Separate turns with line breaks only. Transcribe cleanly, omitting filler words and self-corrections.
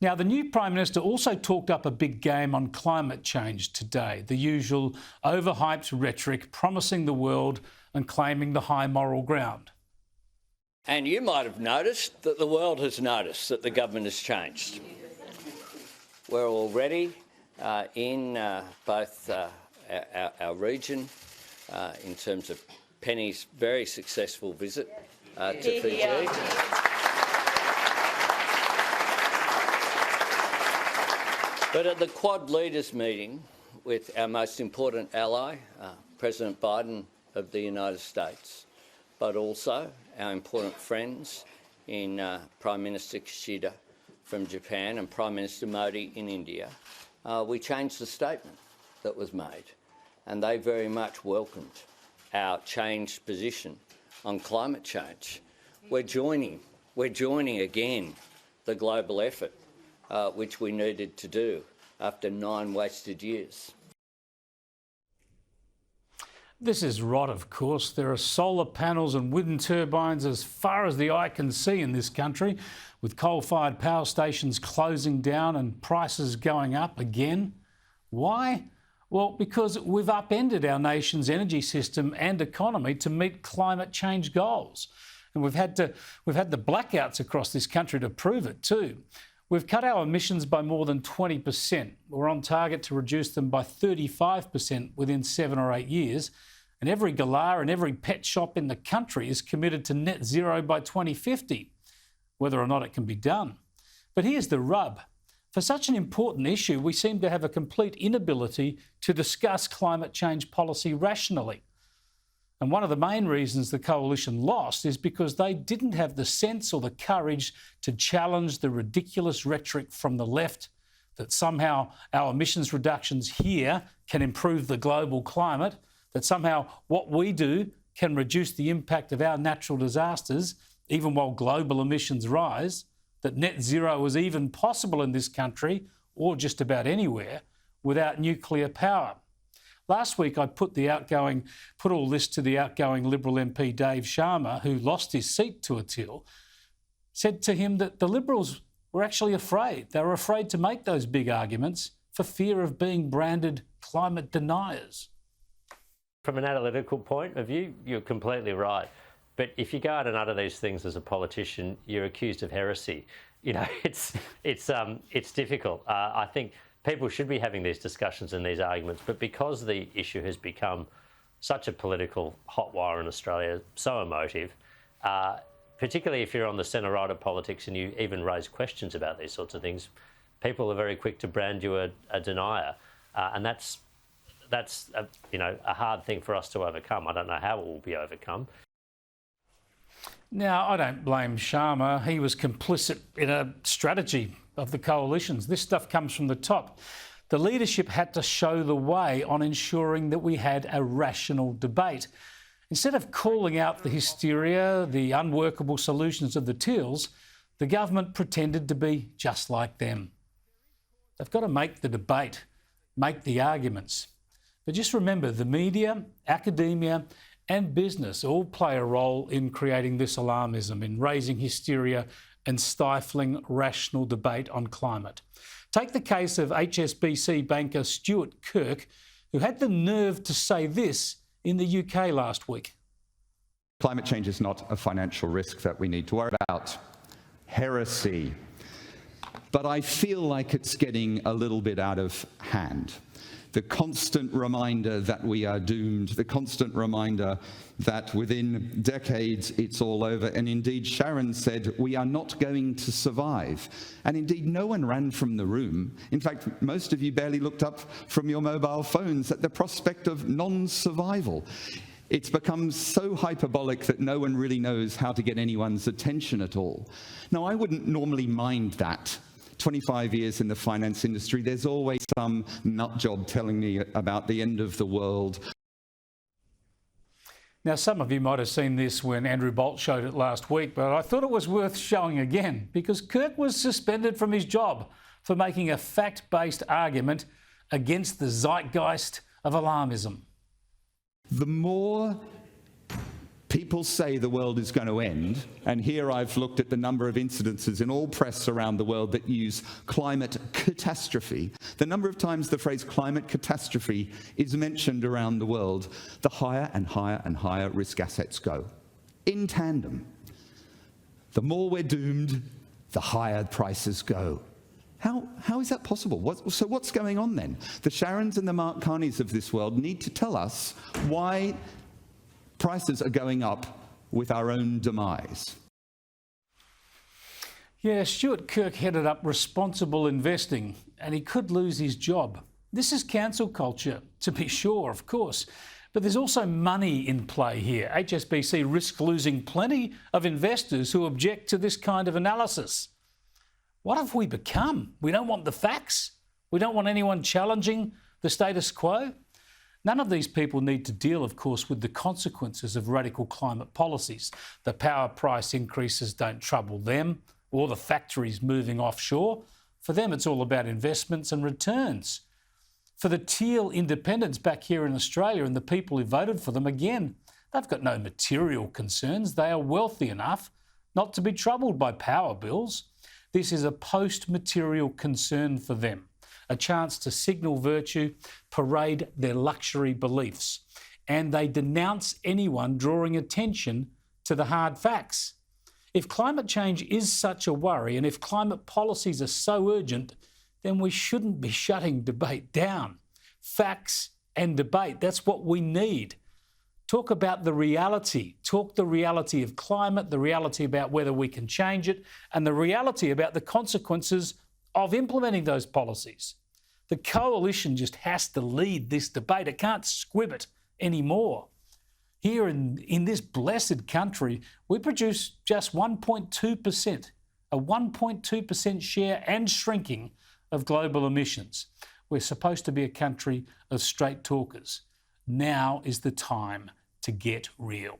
Now, the new Prime Minister also talked up a big game on climate change today, the usual overhyped rhetoric promising the world and claiming the high moral ground.
And you might have noticed that the world has noticed that the government has changed. We're already in both our region, in terms of Penny's very successful visit to Fiji. But at the Quad Leaders meeting with our most important ally, President Biden of the United States, but also our important friends in Prime Minister Kishida from Japan and Prime Minister Modi in India, we changed the statement that was made, and they very much welcomed our changed position on climate change. We're joining again the global effort which we needed to do after 9 wasted years.
This is rot, of course. There are solar panels and wind turbines as far as the eye can see in this country, with coal-fired power stations closing down and prices going up again. Why? Well, because we've upended our nation's energy system and economy to meet climate change goals. And we've had the blackouts across this country to prove it too. We've cut our emissions by more than 20%. We're on target to reduce them by 35% within 7 or 8 years. And every galah and every pet shop in the country is committed to net zero by 2050, whether or not it can be done. But here's the rub. For such an important issue, we seem to have a complete inability to discuss climate change policy rationally. And one of the main reasons the coalition lost is because they didn't have the sense or the courage to challenge the ridiculous rhetoric from the left that somehow our emissions reductions here can improve the global climate, that somehow what we do can reduce the impact of our natural disasters even while global emissions rise, that net zero is even possible in this country or just about anywhere without nuclear power. Last week, I put all this to the outgoing Liberal MP Dave Sharma, who lost his seat to Attil, said to him that the Liberals were actually afraid. They were afraid to make those big arguments for fear of being branded climate deniers.
From an analytical point of view, you're completely right. But if you go out and utter these things as a politician, you're accused of heresy. You know, it's difficult. I think people should be having these discussions and these arguments, but because the issue has become such a political hot wire in Australia, so emotive, particularly if you're on the centre-right of politics and you even raise questions about these sorts of things, people are very quick to brand you a denier, and that's a hard thing for us to overcome. I don't know how it will be overcome.
Now, I don't blame Sharma. He was complicit in a strategy of the coalitions. This stuff comes from the top. The leadership had to show the way on ensuring that we had a rational debate. Instead of calling out the hysteria, the unworkable solutions of the Teals, the government pretended to be just like them. They've got to make the debate, make the arguments. But just remember, the media, academia and business all play a role in creating this alarmism, in raising hysteria and stifling rational debate on climate. Take the case of HSBC banker Stuart Kirk, who had the nerve to say this in the UK last week.
Climate change is not a financial risk that we need to worry about. Heresy. But I feel like it's getting a little bit out of hand. The constant reminder that we are doomed, the constant reminder that within decades it's all over. And indeed, Sharon said, we are not going to survive. And indeed, no one ran from the room. In fact, most of you barely looked up from your mobile phones at the prospect of non-survival. It's become so hyperbolic that no one really knows how to get anyone's attention at all. Now, I wouldn't normally mind that. 25 years in the finance industry, there's always some nut job telling me about the end of the world.
Now, some of you might have seen this when Andrew Bolt showed it last week, but I thought it was worth showing again because Kirk was suspended from his job for making a fact-based argument against the zeitgeist of alarmism.
The more People say the world is going to end, and here I've looked at the number of incidences in all press around the world that use climate catastrophe. The number of times the phrase climate catastrophe is mentioned around the world, the higher and higher and higher risk assets go, in tandem. The more we're doomed, the higher prices go. How is that possible? So what's going on then? The Sharons and the Mark Carneys of this world need to tell us why prices are going up with our own demise.
Yeah, Stuart Kirk headed up responsible investing, and he could lose his job. This is cancel culture, to be sure, of course. But there's also money in play here. HSBC risks losing plenty of investors who object to this kind of analysis. What have we become? We don't want the facts. We don't want anyone challenging the status quo. None of these people need to deal, of course, with the consequences of radical climate policies. The power price increases don't trouble them, or the factories moving offshore. For them, it's all about investments and returns. For the teal independents back here in Australia and the people who voted for them, again, they've got no material concerns. They are wealthy enough not to be troubled by power bills. This is a post-material concern for them, a chance to signal virtue, parade their luxury beliefs, and they denounce anyone drawing attention to the hard facts. If climate change is such a worry, and if climate policies are so urgent, then we shouldn't be shutting debate down. Facts and debate, that's what we need. Talk about the reality. Talk the reality of climate, the reality about whether we can change it, and the reality about the consequences of implementing those policies. The coalition just has to lead this debate. It can't squib it anymore. Here in this blessed country, we produce just 1.2%, a 1.2% share and shrinking of global emissions. We're supposed to be a country of straight talkers. Now is the time to get real.